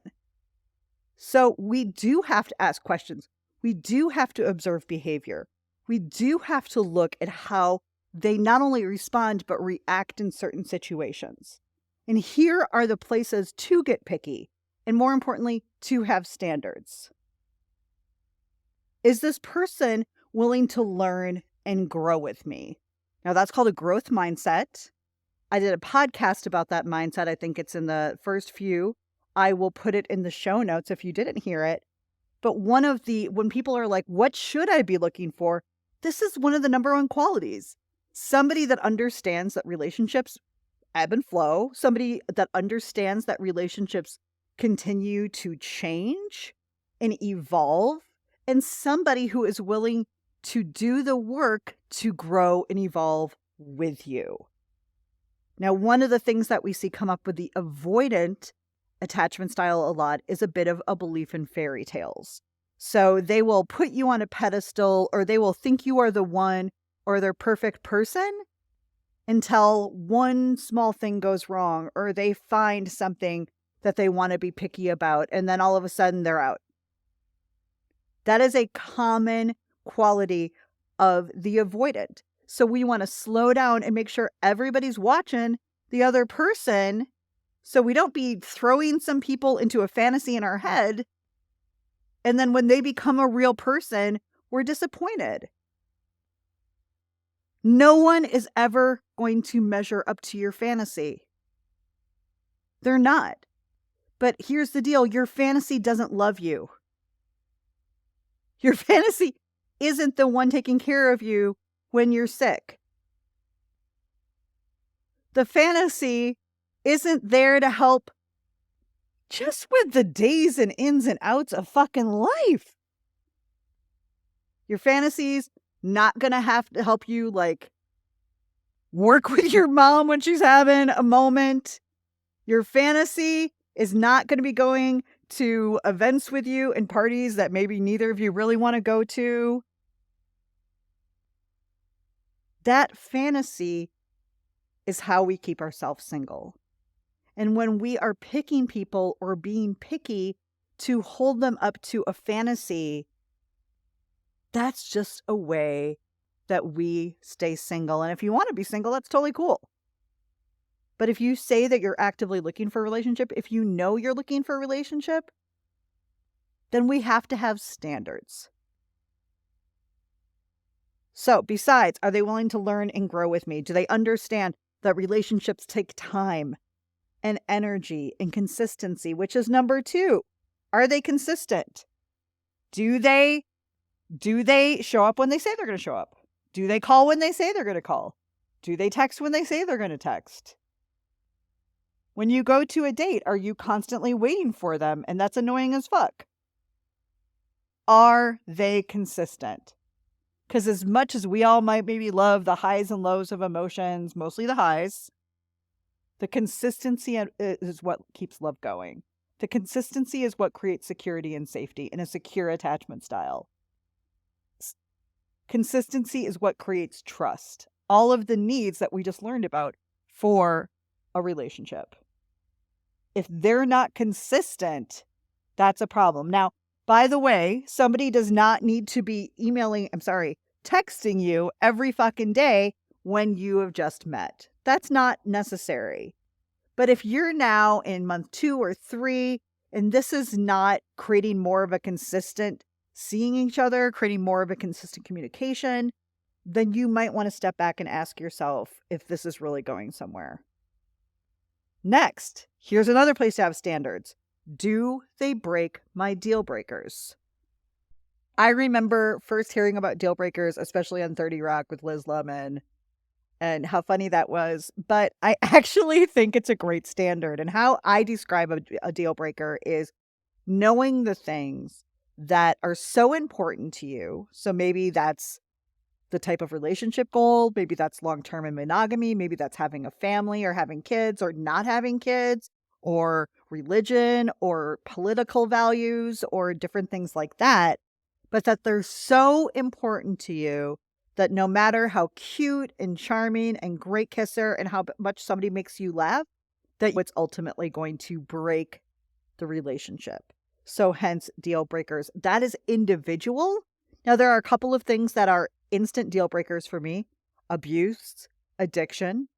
S1: So we do have to ask questions. We do have to observe behavior. We do have to look at how they not only respond, but react in certain situations. And here are the places to get picky, and more importantly, to have standards. Is this person willing to learn and grow with me? Now, that's called a growth mindset. I did a podcast about that mindset. I think it's in the first few. I will put it in the show notes if you didn't hear it. But when people are like, what should I be looking for? This is one of the number 1 qualities. Somebody that understands that relationships ebb and flow. Somebody that understands that relationships continue to change and evolve. And somebody who is willing to do the work to grow and evolve with you. Now, one of the things that we see come up with the avoidant attachment style a lot is a bit of a belief in fairy tales. So they will put you on a pedestal, or they will think you are the one or their perfect person until one small thing goes wrong, or they find something that they want to be picky about, and then all of a sudden they're out. That is a common quality of the avoidant. So we want to slow down and make sure everybody's watching the other person, so we don't be throwing some people into a fantasy in our head, and then when they become a real person, we're disappointed. No one is ever going to measure up to your fantasy. They're not. But here's the deal. Your fantasy doesn't love you. Your fantasy isn't the one taking care of you when you're sick. The fantasy isn't there to help just with the days and ins and outs of fucking life. Your fantasy's not going to have to help you, like, work with your mom when she's having a moment. Your fantasy is not going to be going to events with you and parties that maybe neither of you really want to go to. That fantasy is how we keep ourselves single. And when we are picking people or being picky to hold them up to a fantasy, that's just a way that we stay single. And if you want to be single, that's totally cool. But if you say that you're actively looking for a relationship, if you know you're looking for a relationship, then we have to have standards. So besides, are they willing to learn and grow with me? Do they understand that relationships take time and energy and consistency, which is number 2? Are they consistent? Do they show up when they say they're going to show up? Do they call when they say they're going to call? Do they text when they say they're going to text? When you go to a date, are you constantly waiting for them? And that's annoying as fuck. Are they consistent? Because as much as we all might maybe love the highs and lows of emotions, mostly the highs, the consistency is what keeps love going. The consistency is what creates security and safety in a secure attachment style. Consistency is what creates trust. All of the needs that we just learned about for a relationship. If they're not consistent, that's a problem. Now, by the way, somebody does not need to be texting you every fucking day when you have just met. That's not necessary. But if you're now in month 2 or 3, and this is not creating more of a consistent seeing each other, creating more of a consistent communication, then you might want to step back and ask yourself if this is really going somewhere. Next, here's another place to have standards. Do they break my deal breakers? I remember first hearing about deal breakers, especially on 30 Rock with Liz Lemon, and how funny that was. But I actually think it's a great standard. And how I describe a deal breaker is knowing the things that are so important to you. So maybe that's the type of relationship goal. Maybe that's long-term and monogamy. Maybe that's having a family or having kids or not having kids, or religion or political values or different things like that. But that they're so important to you that no matter how cute and charming and great kisser and how much somebody makes you laugh, that it's ultimately going to break the relationship. So hence deal breakers. That is individual. Now there are a couple of things that are instant deal breakers for me. Abuse, addiction.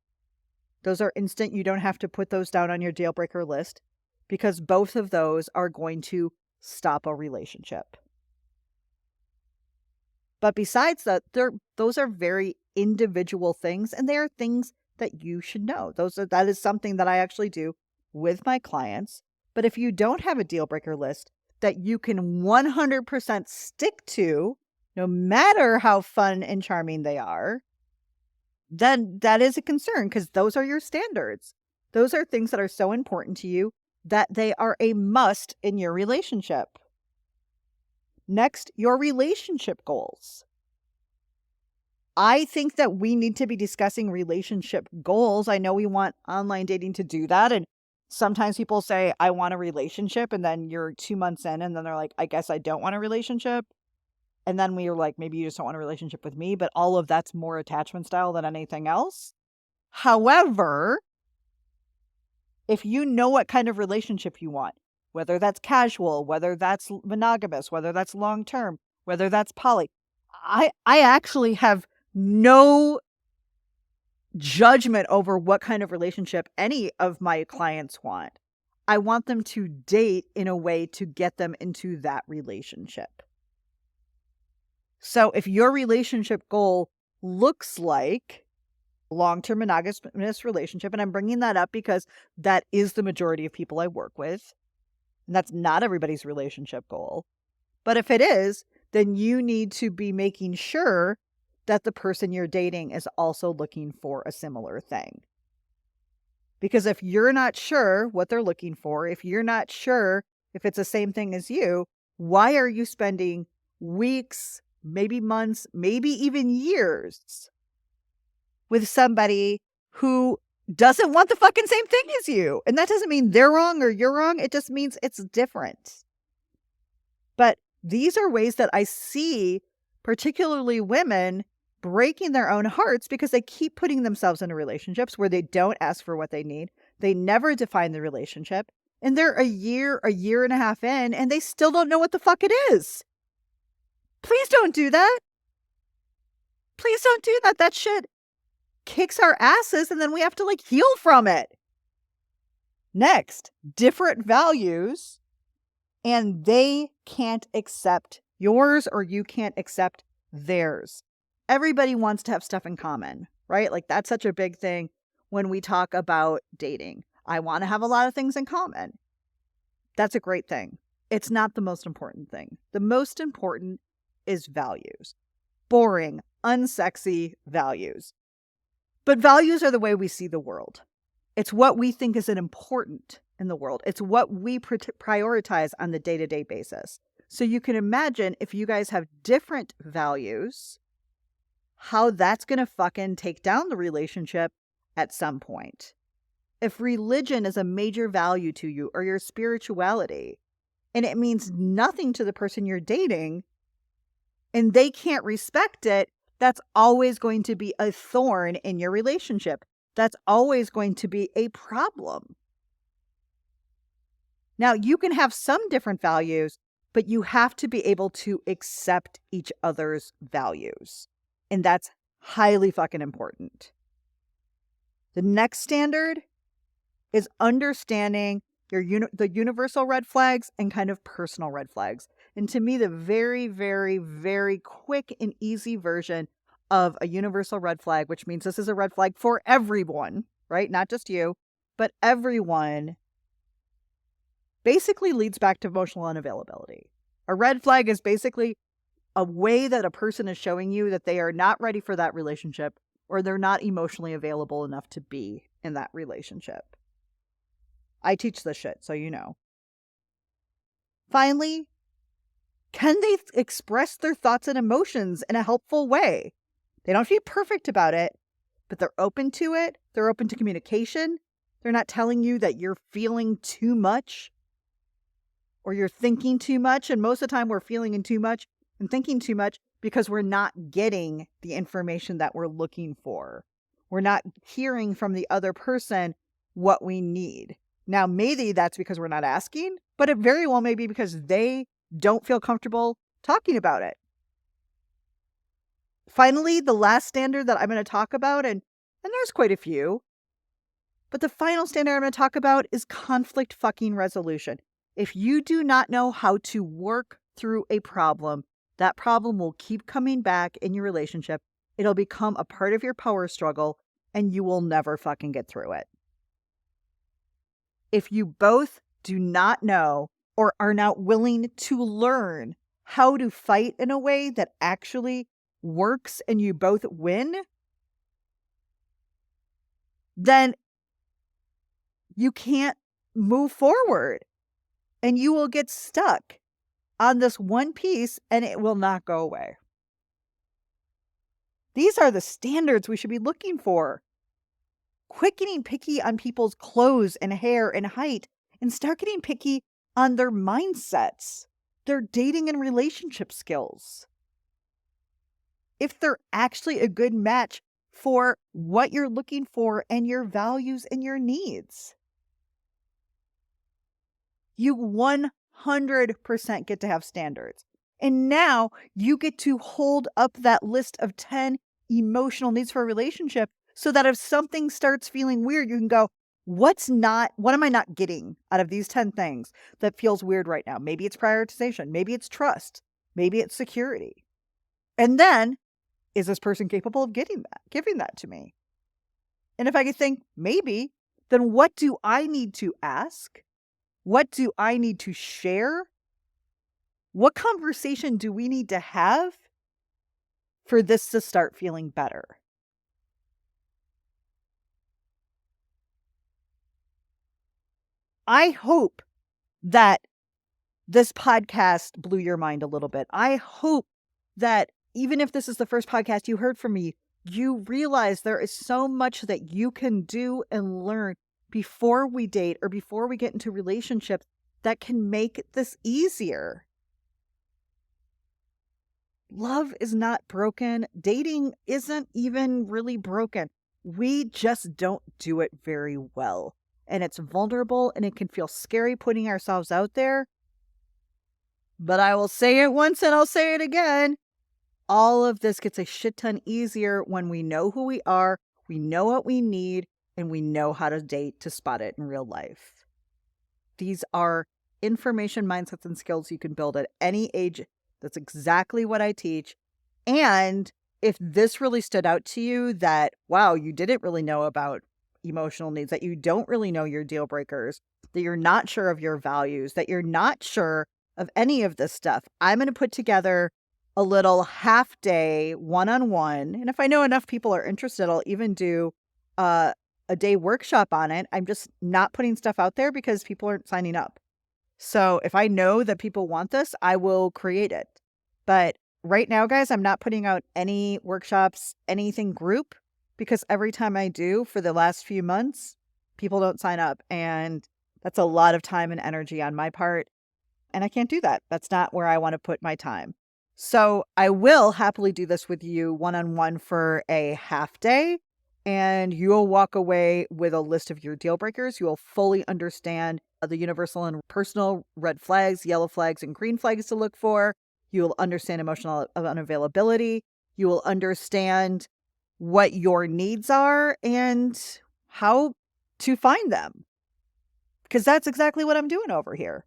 S1: Those are instant. You don't have to put those down on your deal breaker list, because both of those are going to stop a relationship. But besides that, those are very individual things, and they are things that you should know. That is something that I actually do with my clients. But if you don't have a deal breaker list that you can 100% stick to, no matter how fun and charming they are, then that is a concern, because those are your standards. Those are things that are so important to you that they are a must in your relationship. Next, your relationship goals. I think that we need to be discussing relationship goals. I know we want online dating to do that. And sometimes people say, I want a relationship. And then you're 2 months in and then they're like, I guess I don't want a relationship. And then we are like, maybe you just don't want a relationship with me. But all of that's more attachment style than anything else. However, if you know what kind of relationship you want, whether that's casual, whether that's monogamous, whether that's long-term, whether that's poly. I actually have no judgment over what kind of relationship any of my clients want. I want them to date in a way to get them into that relationship. So if your relationship goal looks like long-term monogamous relationship, and I'm bringing that up because that is the majority of people I work with, and that's not everybody's relationship goal. But if it is, then you need to be making sure that the person you're dating is also looking for a similar thing. Because if you're not sure what they're looking for, if you're not sure if it's the same thing as you, why are you spending weeks, maybe months, maybe even years with somebody who doesn't want the fucking same thing as you? And that doesn't mean they're wrong or you're wrong. It just means it's different. But these are ways that I see, particularly women, breaking their own hearts because they keep putting themselves into relationships where they don't ask for what they need. They never define the relationship. And they're a year and a half in, and they still don't know what the fuck it is. Please don't do that. Please don't do that. That shit kicks our asses, and then we have to heal from it. Next, different values, and they can't accept yours or you can't accept theirs. Everybody wants to have stuff in common, right? That's such a big thing when we talk about dating. I want to have a lot of things in common. That's a great thing. It's not the most important thing. The most important is values. Boring, unsexy values. But values are the way we see the world. It's what we think is important in the world. It's what we prioritize on the day-to-day basis. So you can imagine if you guys have different values, how that's going to fucking take down the relationship at some point. If religion is a major value to you or your spirituality, and it means nothing to the person you're dating, and they can't respect it, that's always going to be a thorn in your relationship. That's always going to be a problem. Now, you can have some different values, but you have to be able to accept each other's values. And that's highly fucking important. The next standard is understanding the universal red flags and kind of personal red flags. And to me, the very, very, very quick and easy version of a universal red flag, which means this is a red flag for everyone, right? Not just you, but everyone, basically leads back to emotional unavailability. A red flag is basically a way that a person is showing you that they are not ready for that relationship or they're not emotionally available enough to be in that relationship. I teach this shit, so you know. Finally, can they express their thoughts and emotions in a helpful way? They don't have to be perfect about it, but they're open to it. They're open to communication. They're not telling you that you're feeling too much or you're thinking too much. And most of the time we're feeling too much and thinking too much because we're not getting the information that we're looking for. We're not hearing from the other person what we need. Now, maybe that's because we're not asking, but it very well may be because they don't feel comfortable talking about it. Finally, the last standard that I'm going to talk about, and there's quite a few, but the final standard I'm going to talk about is conflict fucking resolution. If you do not know how to work through a problem, that problem will keep coming back in your relationship. It'll become a part of your power struggle, and you will never fucking get through it. If you both do not know or are not willing to learn how to fight in a way that actually works and you both win, then you can't move forward and you will get stuck on this one piece and it will not go away. These are the standards we should be looking for. Quit getting picky on people's clothes and hair and height and start getting picky on their mindsets, their dating and relationship skills. If they're actually a good match for what you're looking for and your values and your needs. You 100% get to have standards. And now you get to hold up that list of 10 emotional needs for a relationship so that if something starts feeling weird, you can go, what am I not getting out of these 10 things that feels weird right now? Maybe it's prioritization. Maybe it's trust. Maybe it's security. And then, is this person capable of giving that to me? And if I could think maybe, then what do I need to ask? What do I need to share? What conversation do we need to have for this to start feeling better? I hope that this podcast blew your mind a little bit. I hope that even if this is the first podcast you heard from me, you realize there is so much that you can do and learn before we date or before we get into relationships that can make this easier. Love is not broken. Dating isn't even really broken. We just don't do it very well. And it's vulnerable and it can feel scary putting ourselves out there. But I will say it once and I'll say it again. All of this gets a shit ton easier when we know who we are, we know what we need, and we know how to date to spot it in real life. These are information, mindsets, and skills you can build at any age. That's exactly what I teach. And if this really stood out to you that, wow, you didn't really know about emotional needs, that you don't really know your deal breakers, that you're not sure of your values, that you're not sure of any of this stuff, I'm going to put together a little half day one-on-one. And if I know enough people are interested, I'll even do a day workshop on it. I'm just not putting stuff out there because people aren't signing up. So if I know that people want this, I will create it. But right now, guys, I'm not putting out any workshops, anything group, because every time I do for the last few months, people don't sign up. And that's a lot of time and energy on my part. And I can't do that. That's not where I want to put my time. So I will happily do this with you one-on-one for a half day. And you'll walk away with a list of your deal breakers. You will fully understand the universal and personal red flags, yellow flags, and green flags to look for. You will understand emotional unavailability. You will understand what your needs are and how to find them. Because that's exactly what I'm doing over here.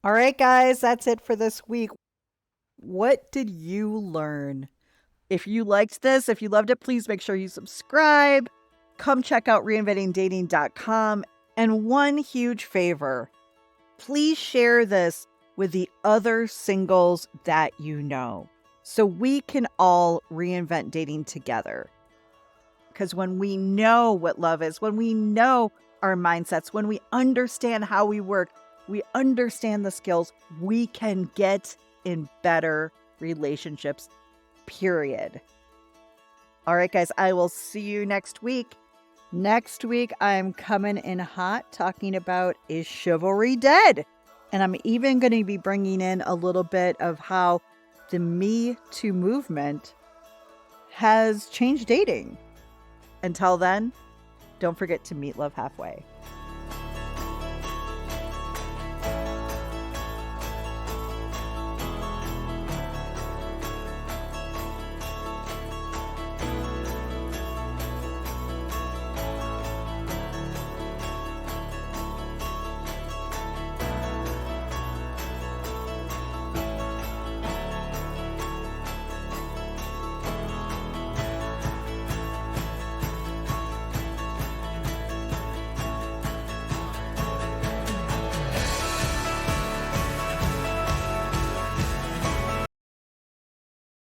S1: All right, guys, that's it for this week. What did you learn? If you liked this, if you loved it, please make sure you subscribe. Come check out reinventingdating.com. And one huge favor, please share this with the other singles that you know so we can all reinvent dating together. Because when we know what love is, when we know our mindsets, when we understand how we work, we understand the skills, we can get in better relationships, period. All right, guys, I will see you next week. Next week, I'm coming in hot talking about, is chivalry dead? And I'm even going to be bringing in a little bit of how the Me Too movement has changed dating. Until then, don't forget to meet love halfway.